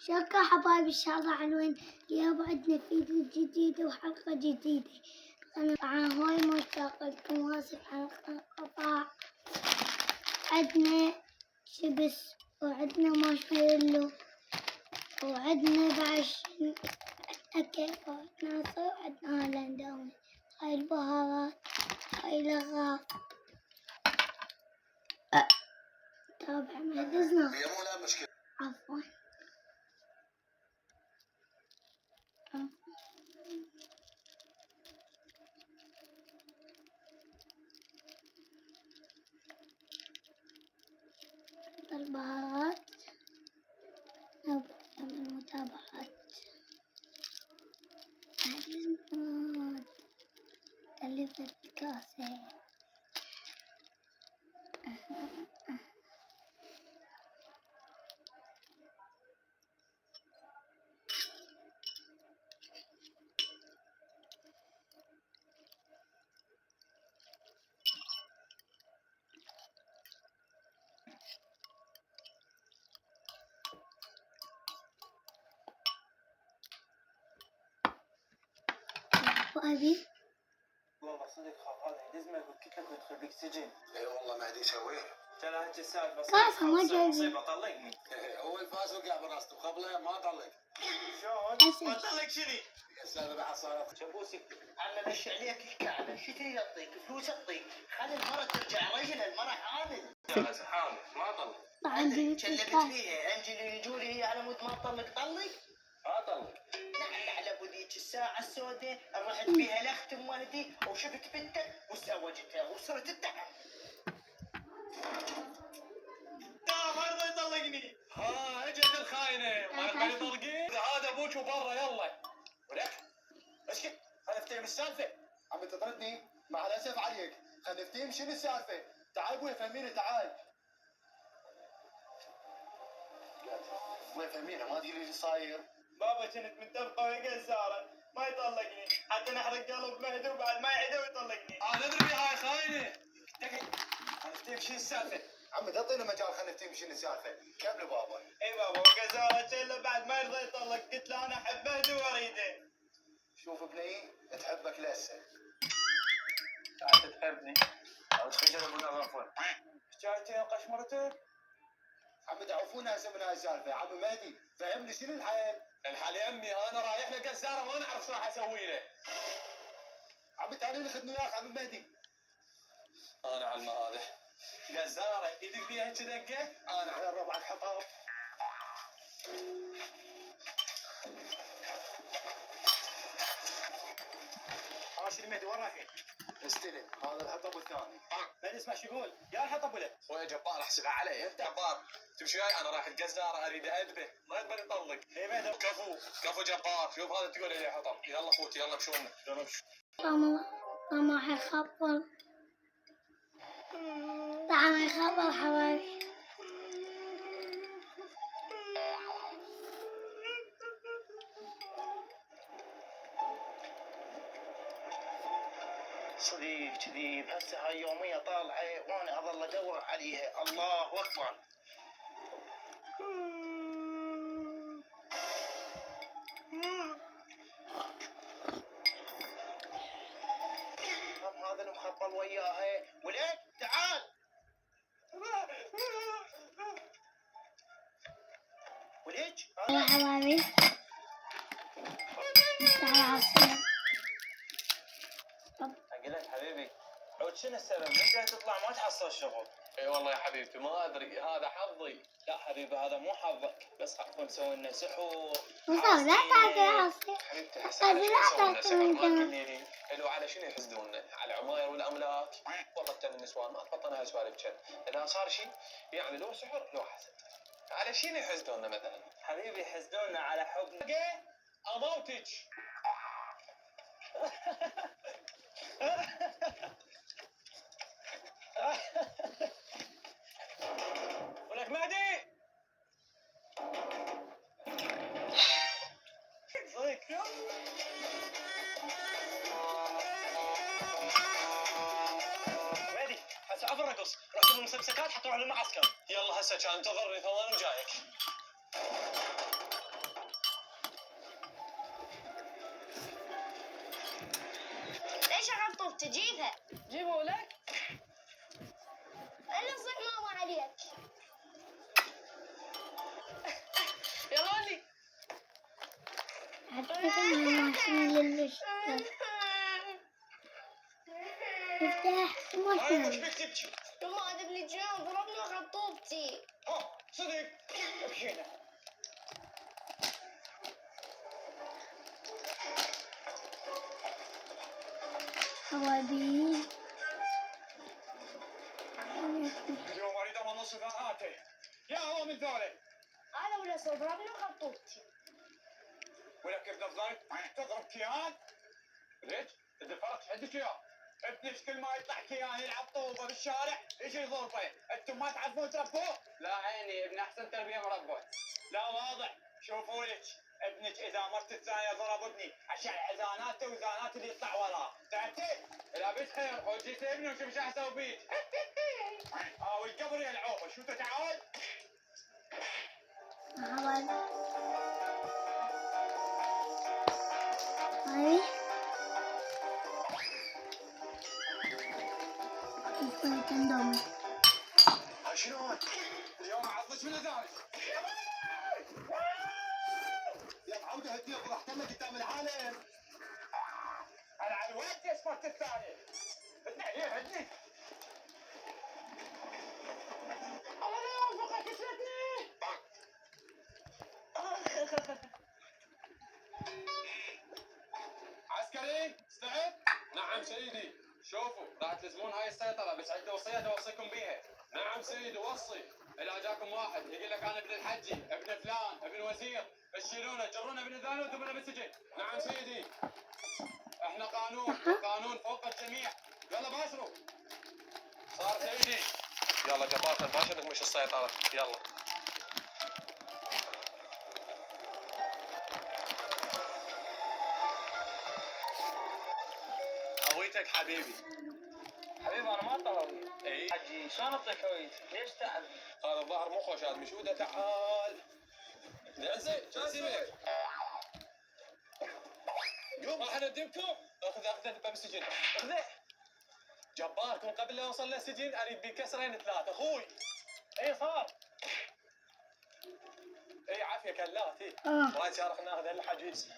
شكرا حبايبي، إن شاء الله حلوين. اليوم عندنا فيديو جديد وحلقة جديدة. أنا طبعا هواي مشتاقة لكم، وآسف على القطع. عندنا شيبس وعندنا مارشميلو وعندنا بعد أكل وعندنا صوص وعندنا هالنداوي. هاي البهارات، هاي الأغراض. تابع مهدزنا. هي مو لا مشكلة. عفوا. البهارات نبدأ من المتابعات. ألفت كاسة. وأبي والله صدق خاف هذا يدزمك ويكتلك ويدخل بك سجن. اي والله ما ادري شويه. ترى هيك السالفه كاسة ما جايبين. مصيبه طلقني. هو الفاس وقع براسته قبله ما طلق. شلون؟ ما طلق شني؟ السالفه بعد صارت. شبوسك عم مشي عليك الكعبه، شو تريد اعطيك؟ فلوس اعطيك، خلي المرة ترجع رجل، المرة حامل. حامل ما طلق. عندي كلمت كاسة. فيها انجل يجولي هي على مود ما تطلق طلق. ما طلق. نعم على بوديك الساعة السوداء رحت بيها لاختم والدي وشفت بنتك وزوجتها وصرت الدعم. لا ما يرضى يطلقني. ها اجت الخاينه ما يقدر يطلقين. هذا ابوك وبرا يلا. ولك اسكت خلينا نفتهم السالفه. عم تطردني مع الاسف عليك. خلينا نفتهم شنو السالفه. تعال ابوي فهميني تعال. ابوي فهميني ما ادري ايش صاير. بابا كنت متفقه ويا جزاره ما يطلقني حتى نحرق قلب مهدي وبعد ما يعيده ويطلقني. انا ادري هاي خاينه. خلينا نفتهم شنو السالفه. عمي تعطينا مجال خلينا نفتهم شنو السالفه. كملوا بابا. اي بابا وجزاره كله بعد ما يرضى يطلق قلت له انا احب مهدي واريده. شوف ابني تحبك لسه. تعال تحبني. او تخجل ابو نظافه. حكايتين قشمرتك. عم تعرفونا هسه من هاي السالفه. عم مهدي فهمني شنو الحل؟ الحل يا امي انا رايح له جزاره ما نعرف شو راح اسوي له. عم تعالي ناخذ وياك عم مهدي. انا على هذا جزاره ايدك فيها هيك دقه. انا على ربعك حطاب. راشد المهدي وين رايحين؟ استلم هذا الحطب والثاني. ما نسمع شو يقول يا الحطب ولا خويا جبار احسبها علي. انت جبار تمشي وياي انا رايح الجزاره اريد ادبه ما يقدر يطلق. اي مهدي كفو جبار. شوف هذا تقول لي حطب. يلا فوت يلا مشونا. يلا مشو. ماما حيخبر. طعم يخبر حبايبي. صديق كذيب هسه هاي يومية طالعة وانا اظل ادور عليها. الله اكبر. هم هذا المخبل وياها. ولد تعال. ولد يا حبايبي تعال عصير. قلت حبيبي عود شنو السبب؟ من جاي تطلع ما تحصل شغل؟ اي والله يا حبيبتي ما ادري هذا حظي. لا حبيبي هذا مو حظك، بس عقب مسوي لنا سحور. وصار لا تعطي عصير. حبيبتي طيب حسنا لا شو تعطي سوينا من ما جنب. تقولي حلو على شنو يحسدونا؟ على العماير والاملاك؟ والله تن النسوان ما تبطلنا هالسوالف كان. اذا صار شيء يعني لو سحر لو حسد. على شنو يحسدونا مثلا؟ حبيبي يحسدونا على حبنا. اموتك. ولك مهدي صدق مهدي هسه عفوا الرقص روح جيب المسكسكات حتروح للمعسكر. يلا هسه كان انتظرني ثواني وجايك. تجيبها. جيبه لك. انا صح ماما عليك. يا لولي. مفتاح هاي ماشين. وش فيك تبكي؟ يما هذا ابن جنان ضربني وخطوبتي. ها صدق؟ ابكي هنا. حوابي. اليوم اريد امن صفاته. يا هو من ذولي. انا ولا ضربني وخطوبتي. ولك ابن الضرب تضرب كيان؟ ليش؟ تدفرت عندك اياه. ابنك كل ما يطلع كيان يلعب طوبه بالشارع يجي يضربه، انتم ما تعرفون تربوه؟ لا عيني ابن احسن تربيه مربى. لا واضح، شوفوا لك ابنك اذا مرت الثانيه ضرب ابني عشان عزاناته وزانات اللي يطلع وراه، تعرفتي؟ لا بخير وجيت ابني وشوف ايش اسوي بيك. والقبر يا العوبه شو تتعود؟ حوابي. هاي. يكون كندوم. شلون؟ اليوم عضت من ذلك. يا معود هدي افضح تمك قدام العالم. انا على الوقت اسمرت الثاني. هدني عليه هدني. الله لا يوفقك كسرتني. عسكري استعد. نعم سيدي. شوفوا راح تلزمون هاي السيطرة بس عندي وصية اوصيكم بيها. نعم سيدي وصي. اذا جاكم واحد يقول لك انا ابن الحجي ابن فلان ابن وزير تشيلونه تجرونه ابن ذانه وتدبونه بالسجن. نعم سيدي. احنا قانون فوق الجميع. يلا باشروا. صار سيدي. يلا جبارة الباشا نكمش السيطرة يلا. هويتك حبيبي. حبيبي انا ما طلبي. اي حجي شلون اعطيك هويتي؟ ليش تعب؟ هذا الظاهر مو خوش هذا مشودة تعال. زين شو اسوي؟ قوم راح اندمكم. اخذ باب السجن. اخذه. جباركم قبل لا اوصل للسجن اريد بي كسرين ثلاثة اخوي. اي صار. اي عافية كلات اي. رايد شارخ ناخذ هالحجيز.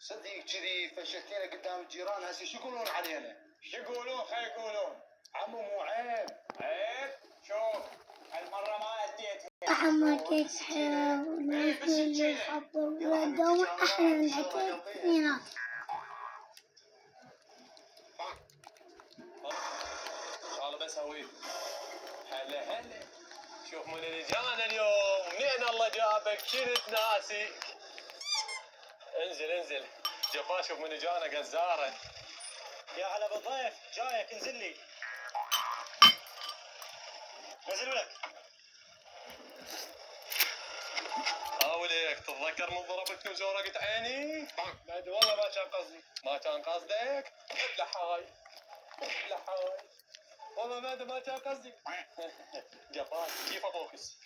صدق كذي فشلتينا قدام الجيران هسه شو يقولون علينا؟ شو يقولون خي يقولون؟ عمو مو عيب. عيب؟ شوف هالمرة ما اديت. طعمك يسحر وناكل اللي حط الردة أحلى من الحكاية. والله بس هوي. هلا شوف من اللي جانا اليوم منين الله جابك كنت ناسي. انزل جبار شوف من جانا قزاره. يا هلا بالضيف جايك انزل لي. نزل لك. حاولك تتذكر من ضربتني وزورقت عيني؟ بعد والله ما كان قصدي. ما كان قصدك؟ ابلع هاي. والله ما كان قصدي. جبار كيف ابوكس.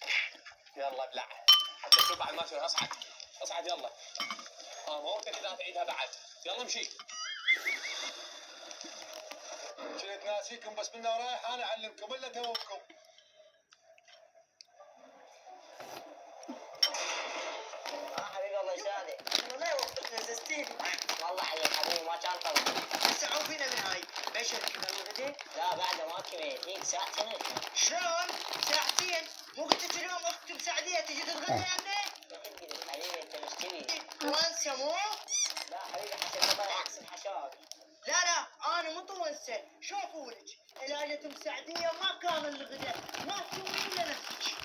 يلا ابلع حتى شو بعد ما اسوي اصعد يلا. موتك اذا تعيدها بعد. يلا امشي. كنت ناسيكم بس من رايح انا اعلمكم الا توكم. حبيبي الله يساعدك. والله وفقنا زستين. والله عليك حبيبي ما كان قصدي. ساعة فينا من هاي. ليش كذا الغداء؟ لا بعد ما كملت هيك ساعتين. شلون؟ ساعتين؟ مو قلت اليوم اختي مساعدية تجي تتغدى عندي؟ حبيبي انت مشتري. توانسة مو؟ لا حبيبي حسن ما عكس الحشاب. لا انا مو توانسة. شوفوا لك. إذا جت مساعدية ما كان الغداء. ما تسوي الا نفسك.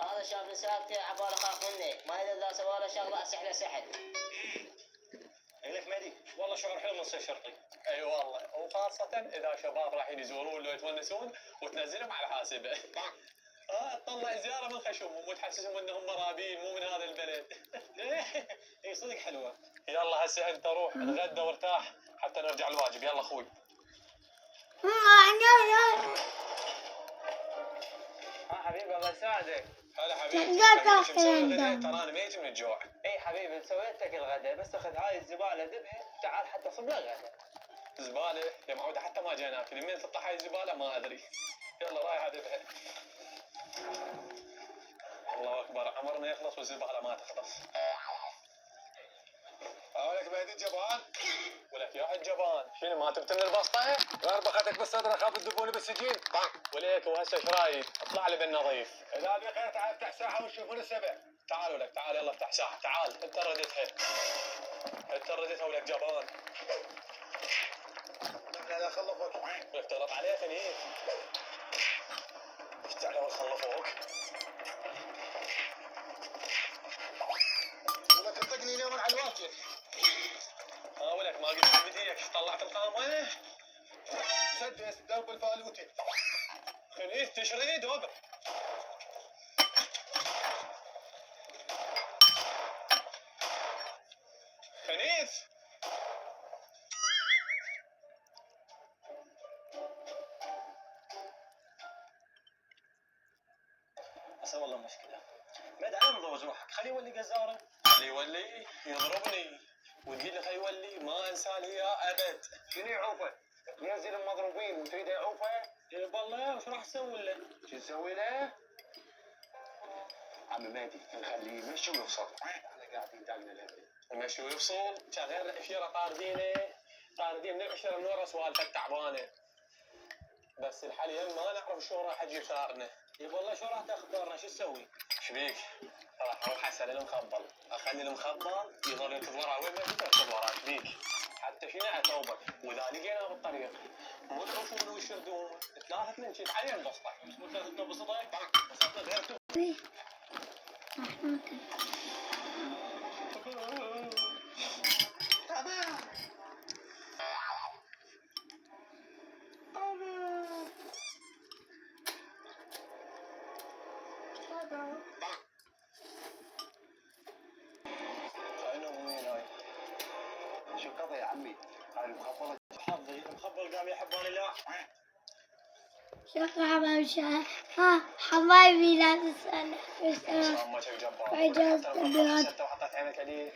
هذا شاب نسابته عباله خاف منك ما يدري اذا سوى له شغله اسحله سحل. لك مهدي والله شعور حلو من صيف شرقي. اي والله وخاصة اذا شباب رايحين يزورون لو يتونسون وتنزلهم على حاسبه. تطلع زيارة من خشمهم وتحسسهم انهم مرابين مو من هذا البلد. اي صدق حلوة. يلا هسه انت روح اتغدى وارتاح حتى نرجع الواجب. يلا اخوي. حبيبي الله يساعدك. هلا حبيبي. لا حبيبي، شو تاكل مسوي عندهم. غدا؟ ترى انا ميت من الجوع. اي حبيبي سويت لك الغداء، بس اخذ هاي الزباله دبها، تعال حتى صب لك غدا. زباله يا معود، حتى ما جاي ناكل، من تطلع هاي الزباله ما ادري. يلا رايح ادبها. الله اكبر، عمرنا يخلص والزباله ما تخلص. ولك مهدي الجبان. ولك يا الجبان، شنو ما تبتن البسطه؟ غربختك بالصدر اخاف تدبوني بالسجين. وليك وهسه ايش رايك؟ اطلع لي بالنظيف. اذا ابي خير تعال افتح ساحه ونشوفون السبع. تعالوا لك، تعال يلا افتح ساحه، تعال انت ردتها. انت ردتها ولك جبان. لا خلفك. ولك تغلط عليه خليل. ايش تعلم خلفوك؟ ولك انطقني اليوم على الواكب. ولك ما قلت بديك طلعت القامه. سدس درب الفالوتي. خليل تشريد وبر. خنيف. هسه والله مشكله. بعد على مضوج روحك، خليه يولي جزاره. اللي يولي يضربني وتقول لي خي يولي، ما انسى لي اياه ابد. شنو يعوفه؟ تنزل المضروبين وتريد يعوفه؟ اي والله وش راح تسوي له؟ شو تسوي له؟ عم مهدي نخليه يمشي ويفصل. احنا قاعدين داقنا الهبل. المشي ويفصل، كان غير العشيره طاردين من العشيره من ورا سوالفه تعبانه. بس الحاليا ما نعرف شو راح اجيب ثارنا. اي والله شو راح تاخبرنا شو تسوي؟ شبيك؟ راح اروح اسال المخبل، اخلي المخبل يظل يركض ورا وين ما جيت يركض ورا. شبيك؟ حتى شنو اتوبك، واذا لقينا بالطريق مو تعرفون وش يردون، ثلاثه من شيت عليهم بسطه. مو تاخذنا بصدق؟ بصدق غير إيه. راح ناكل. انا وين هاي؟ شو قضى يا عمي؟ هاي المخبلة حظي، المخبل قام يحبوني لا. شكرا حبايبي. ها حبايبي لا تسأل. امك جبار. عجزت بهذا. حتى وحطيت عينك عليه.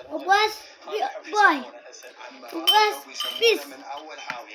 وبس باي. وبس بيس. من اول حاوي.